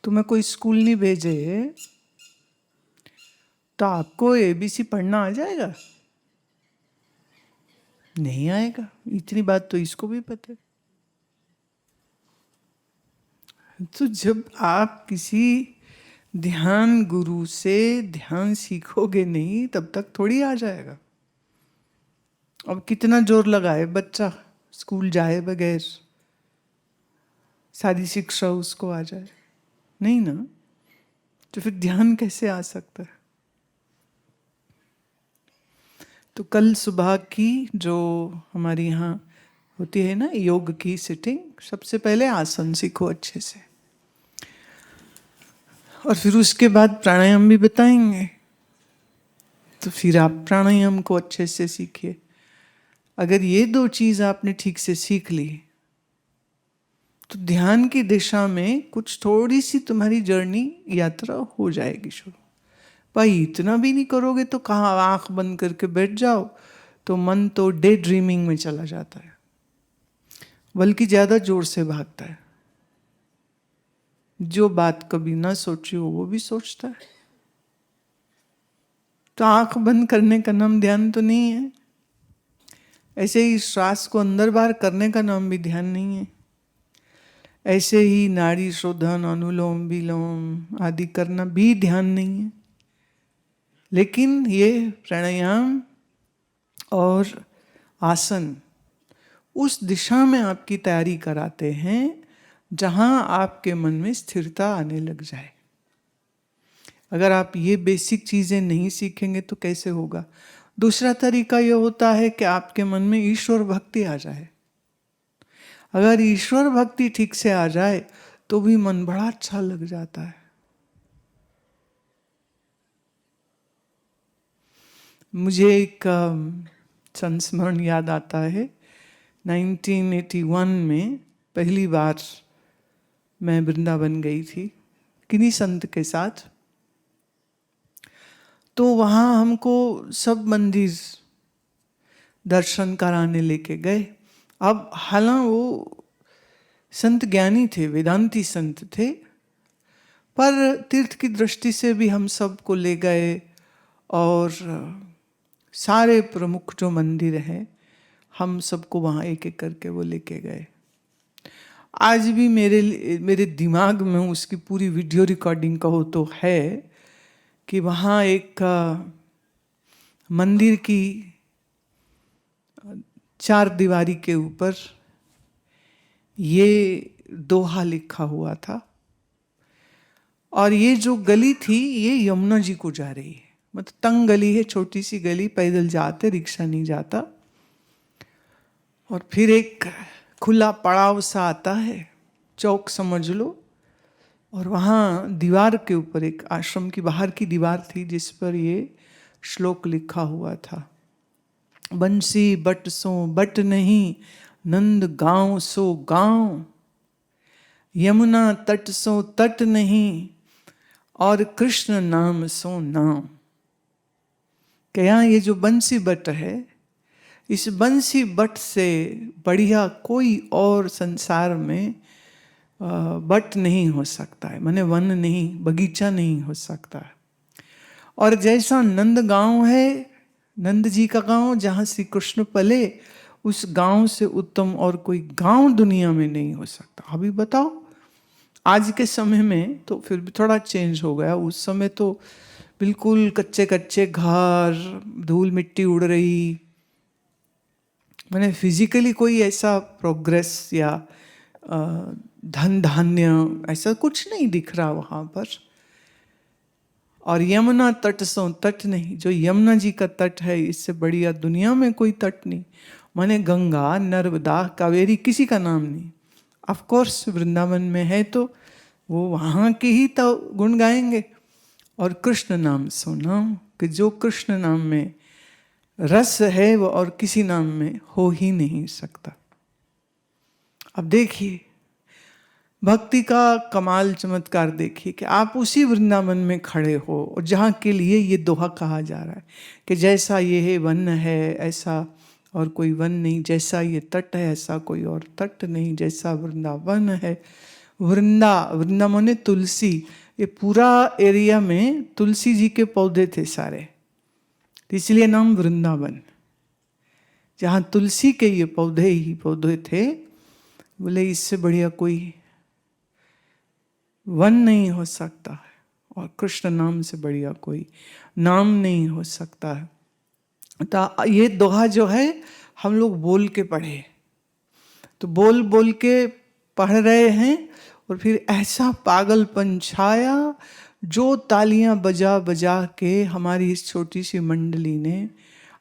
तुम्हें कोई स्कूल नहीं भेजे तो आपको एबीसी पढ़ना आ जाएगा? नहीं आएगा। इतनी बात तो इसको भी पता है। तो जब आप किसी ध्यान गुरु से ध्यान सीखोगे नहीं तब तक थोड़ी आ जाएगा। अब कितना जोर लगाए बच्चा स्कूल जाए बगैर सारी शिक्षा उसको आ जाए? नहीं ना। तो फिर ध्यान कैसे आ सकता है? तो कल सुबह की जो हमारी यहाँ होती है ना योग की सिटिंग, सबसे पहले आसन सीखो अच्छे से और फिर उसके बाद प्राणायाम भी बताएंगे। तो फिर आप प्राणायाम को अच्छे से सीखिए। अगर ये दो चीज आपने ठीक से सीख ली तो ध्यान की दिशा में कुछ थोड़ी सी तुम्हारी जर्नी यात्रा हो जाएगी शुरू। भाई इतना भी नहीं करोगे तो कहाँ आंख बंद करके बैठ जाओ तो मन तो डे ड्रीमिंग में चला जाता है, बल्कि ज्यादा जोर से भागता है। जो बात कभी ना सोची हो वो भी सोचता है। तो आंख बंद करने का नाम ध्यान तो नहीं है। ऐसे ही श्वास को अंदर बाहर करने का नाम भी ध्यान नहीं है। ऐसे ही नाड़ी शोधन, अनुलोम विलोम आदि करना भी ध्यान नहीं है। लेकिन ये प्राणायाम और आसन उस दिशा में आपकी तैयारी कराते हैं जहां आपके मन में स्थिरता आने लग जाए। अगर आप ये बेसिक चीजें नहीं सीखेंगे तो कैसे होगा? दूसरा तरीका यह होता है कि आपके मन में ईश्वर भक्ति आ जाए। अगर ईश्वर भक्ति ठीक से आ जाए तो भी मन बड़ा अच्छा लग जाता है। मुझे एक संस्मरण याद आता है। 1981 में पहली बार मैं वृंदावन गई थी किन्हीं संत के साथ। तो वहाँ हमको सब मंदिर दर्शन कराने लेके गए। अब हालांकि वो संत ज्ञानी थे, वेदांती संत थे, पर तीर्थ की दृष्टि से भी हम सबको ले गए और सारे प्रमुख जो मंदिर हैं हम सबको वहाँ एक एक करके वो लेके गए। आज भी मेरे दिमाग में उसकी पूरी वीडियो रिकॉर्डिंग कहो तो है कि वहाँ एक मंदिर की चार दीवारी के ऊपर ये दोहा लिखा हुआ था और ये जो गली थी ये यमुना जी को जा रही है। मतलब तंग गली है, छोटी सी गली, पैदल जाते, रिक्शा नहीं जाता। और फिर एक खुला पड़ाव सा आता है, चौक समझ लो, और वहाँ दीवार के ऊपर एक आश्रम की बाहर की दीवार थी जिस पर ये श्लोक लिखा हुआ था। बंसी बट सो बट नहीं, नंद गांव सो गांव, यमुना तट सो तट नहीं, और कृष्ण नाम सो नाम। क्या ये जो बंसी बट है, इस बंसी बट से बढ़िया कोई और संसार में बट नहीं हो सकता है। माने वन नहीं, बगीचा नहीं हो सकता है। और जैसा नंद गांव है, नंद जी का गांव जहाँ श्री कृष्ण पले, उस गांव से उत्तम और कोई गांव दुनिया में नहीं हो सकता। अभी बताओ, आज के समय में तो फिर भी थोड़ा चेंज हो गया। उस समय तो बिल्कुल कच्चे कच्चे घर, धूल मिट्टी उड़ रही, मैंने फिजिकली कोई ऐसा प्रोग्रेस या धन धान्य ऐसा कुछ नहीं दिख रहा वहाँ पर। और यमुना तट सो तट नहीं, जो यमुना जी का तट है इससे बढ़िया दुनिया में कोई तट नहीं। माने गंगा, नर्मदा, कावेरी किसी का नाम नहीं। ऑफ कोर्स वृंदावन में है तो वो वहाँ के ही तो गुण गाएंगे। और कृष्ण नाम सो नाम, कि जो कृष्ण नाम में रस है वो और किसी नाम में हो ही नहीं सकता। अब देखिए भक्ति का कमाल चमत्कार देखिए कि आप उसी वृंदावन में खड़े हो और जहाँ के लिए ये दोहा कहा जा रहा है कि जैसा ये है वन है ऐसा और कोई वन नहीं, जैसा ये तट है ऐसा कोई और तट नहीं, जैसा वृंदावन है वृंदा माने तुलसी, ये पूरा एरिया में तुलसी जी के पौधे थे सारे, तो इसलिए नाम वृंदावन। जहाँ तुलसी के ये पौधे ही पौधे थे, बोले इससे बढ़िया कोई वन नहीं हो सकता है, और कृष्ण नाम से बढ़िया कोई नाम नहीं हो सकता है। तो ये दोहा जो है हम लोग बोल के पढ़े, तो बोल बोल के पढ़ रहे हैं, और फिर ऐसा पागलपन छाया, जो तालियां बजा बजा के हमारी इस छोटी सी मंडली ने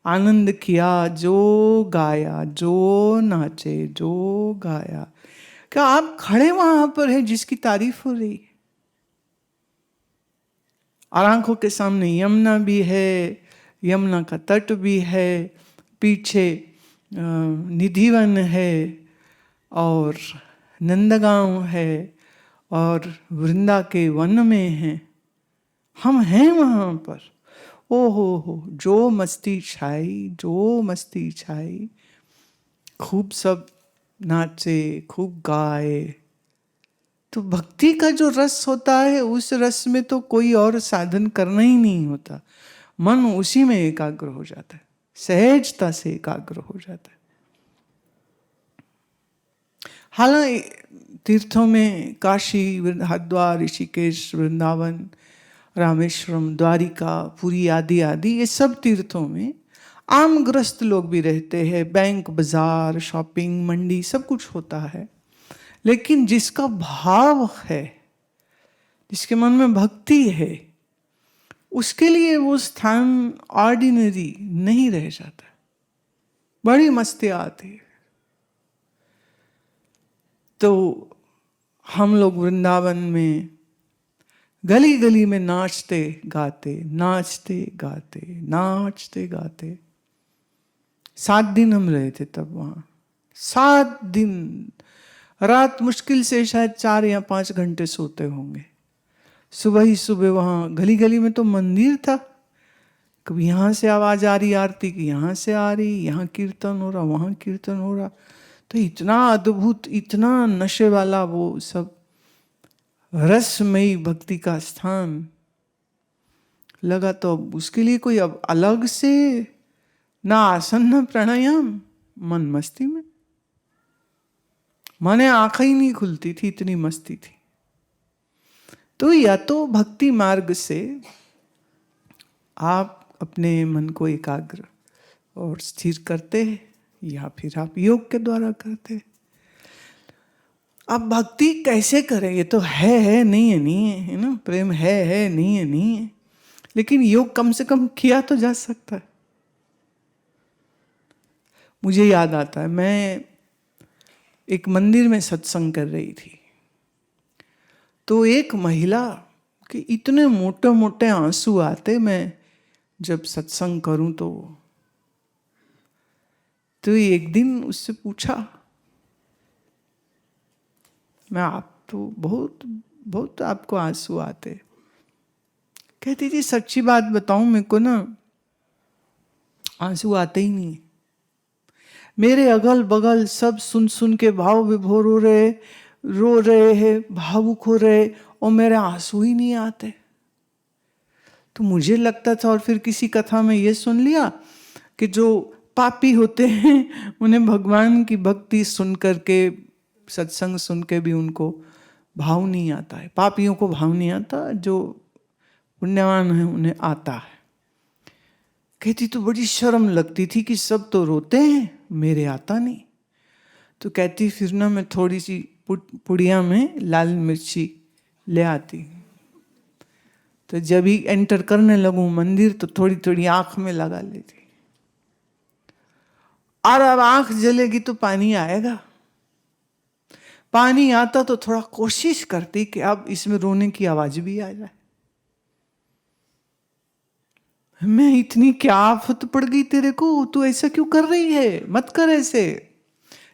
आनंद किया, जो गाया, जो नाचे, जो गाया। क्या आप खड़े वहां पर हैं जिसकी तारीफ हो रही, और आंखों के सामने यमुना भी है, यमुना का तट भी है, पीछे निधिवन है, और नंदगांव है, और वृंदा के वन में हैं, हम हैं वहां पर। ओ हो, जो मस्ती छाई, जो मस्ती छाई, खूब सब नाचे, खूब गाए। तो भक्ति का जो रस होता है, उस रस में तो कोई और साधन करना ही नहीं होता, मन उसी में एकाग्र हो जाता है, सहजता से एकाग्र हो जाता है। हालांकि तीर्थों में काशी, हरिद्वार, ऋषिकेश, वृंदावन, रामेश्वरम, द्वारिका, पुरी आदि आदि, ये सब तीर्थों में आम ग्रस्त लोग भी रहते हैं, बैंक, बाजार, शॉपिंग, मंडी, सब कुछ होता है। लेकिन जिसका भाव है, जिसके मन में भक्ति है, उसके लिए वो स्थान ऑर्डिनरी नहीं रह जाता, बड़ी मस्ती आती है। तो हम लोग वृंदावन में गली गली में नाचते गाते, नाचते गाते, नाचते गाते। 7 दिन हम रहे थे तब वहाँ, 7 दिन रात मुश्किल से शायद 4 या 5 घंटे सोते होंगे। सुबह ही सुबह वहाँ गली गली में तो मंदिर था, कभी यहाँ से आवाज आ रही आरती की, यहाँ से आ रही, यहाँ कीर्तन हो रहा, वहाँ कीर्तन हो रहा। तो इतना अद्भुत, इतना नशे वाला वो सब रसमयी भक्ति का स्थान लगा। तो उसके लिए कोई अब अलग से ना आसन ना प्राणायाम, मन मस्ती में, माने आंखें ही नहीं खुलती थी, इतनी मस्ती थी। तो या तो भक्ति मार्ग से आप अपने मन को एकाग्र और स्थिर करते हैं, या फिर आप योग के द्वारा करते हैं। अब भक्ति कैसे करें, ये तो है नहीं है, नहीं है ना, प्रेम है नहीं है, नहीं है, लेकिन योग कम से कम किया तो जा सकता है। मुझे याद आता है, मैं एक मंदिर में सत्संग कर रही थी, तो एक महिला के इतने मोटे मोटे आंसू आते, मैं जब सत्संग करूं तो एक दिन उससे पूछा, मैं आप तो बहुत बहुत आपको आंसू आते। कहती थी सच्ची बात बताऊं, मेरे को ना आंसू आते ही नहीं। मेरे अगल बगल सब सुन सुन के भाव विभोर हो रहे, रो रहे हैं, भावुक हो रहे, और मेरे आंसू ही नहीं आते। तो मुझे लगता था, और फिर किसी कथा में ये सुन लिया कि जो पापी होते हैं उन्हें भगवान की भक्ति सुन करके, सत्संग सुन के भी उनको भाव नहीं आता है, पापियों को भाव नहीं आता, जो पुण्यवान है उन्हें आता है। कहती तो बड़ी शर्म लगती थी कि सब तो रोते हैं, मेरे आता नहीं। तो कहती फिर ना मैं थोड़ी सी पुड़िया में लाल मिर्ची ले आती, तो जब ही एंटर करने लगूं मंदिर तो थोड़ी थोड़ी आंख में लगा लेती, और अब आंख जलेगी तो पानी आएगा। पानी आता तो थोड़ा कोशिश करती कि अब इसमें रोने की आवाज भी आ जाए। मैं इतनी क्या आफत पड़ गई तेरे को, तू ऐसा क्यों कर रही है, मत कर ऐसे।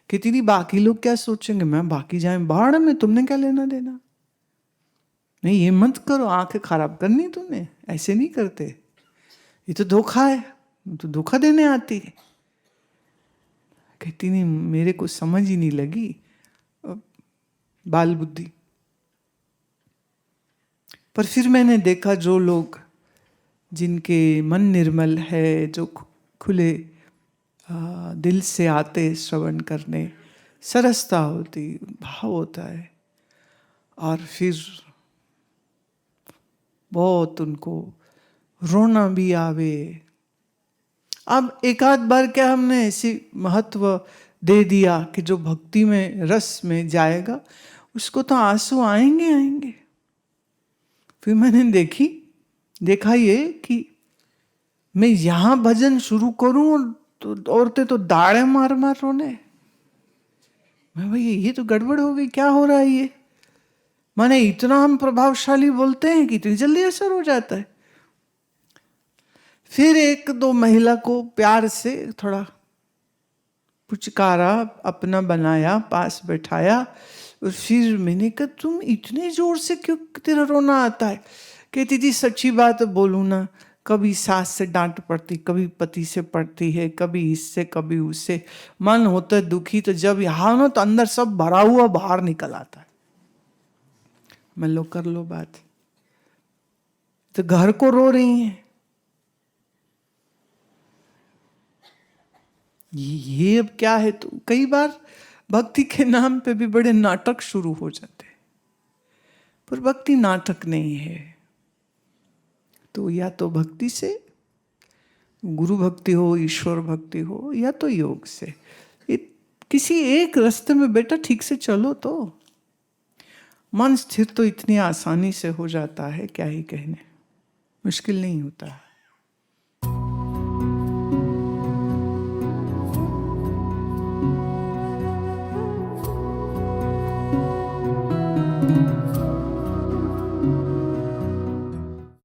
कहती थी बाकी लोग क्या सोचेंगे, मैं बाकी जाए बाढ़ में, तुमने क्या लेना देना, नहीं ये मत करो, आंखें खराब करनी तुमने, ऐसे नहीं करते, ये तो धोखा है, तो धोखा देने आती है। कहती नहीं मेरे को समझ ही नहीं लगी, बाल बुद्धि, पर फिर मैंने देखा जो लोग जिनके मन निर्मल है, जो खुले दिल से आते श्रवण करने, सरसता होती, भाव होता है, और फिर बहुत उनको रोना भी आवे। अब एक आध बार क्या हमने ऐसी महत्व दे दिया कि जो भक्ति में रस में जाएगा उसको तो आंसू आएंगे आएंगे। फिर मैंने देखा ये कि मैं यहां भजन शुरू करूं तो औरतें तो दाढ़े मार मार रोने। मैं भाई ये तो गड़बड़ हो गई, क्या हो रहा है ये? माने इतना हम प्रभावशाली बोलते हैं कि इतनी जल्दी असर हो जाता है। फिर एक दो महिला को प्यार से थोड़ा पुचकारा, अपना बनाया, पास बैठाया, और फिर मैंने कहा तुम इतने जोर से क्यों तेरा रोना आता है? कहती थी सच्ची बात बोलूं ना, कभी सास से डांट पड़ती, कभी पति से पड़ती है, कभी इससे कभी उससे, मन होता है दुखी, तो जब यहाँ ना तो अंदर सब भरा हुआ बाहर निकल आता है। मैं लो कर लो बात, तो घर को रो रही हैं। ये अब क्या है? तो कई बार भक्ति के नाम पे भी बड़े नाटक शुरू हो जाते हैं, पर भक्ति नाटक नहीं है। तो या तो भक्ति से, गुरु भक्ति हो, ईश्वर भक्ति हो, या तो योग से, किसी एक रास्ते में बेटा ठीक से चलो तो मन स्थिर तो इतनी आसानी से हो जाता है, क्या ही कहने, मुश्किल नहीं होता है।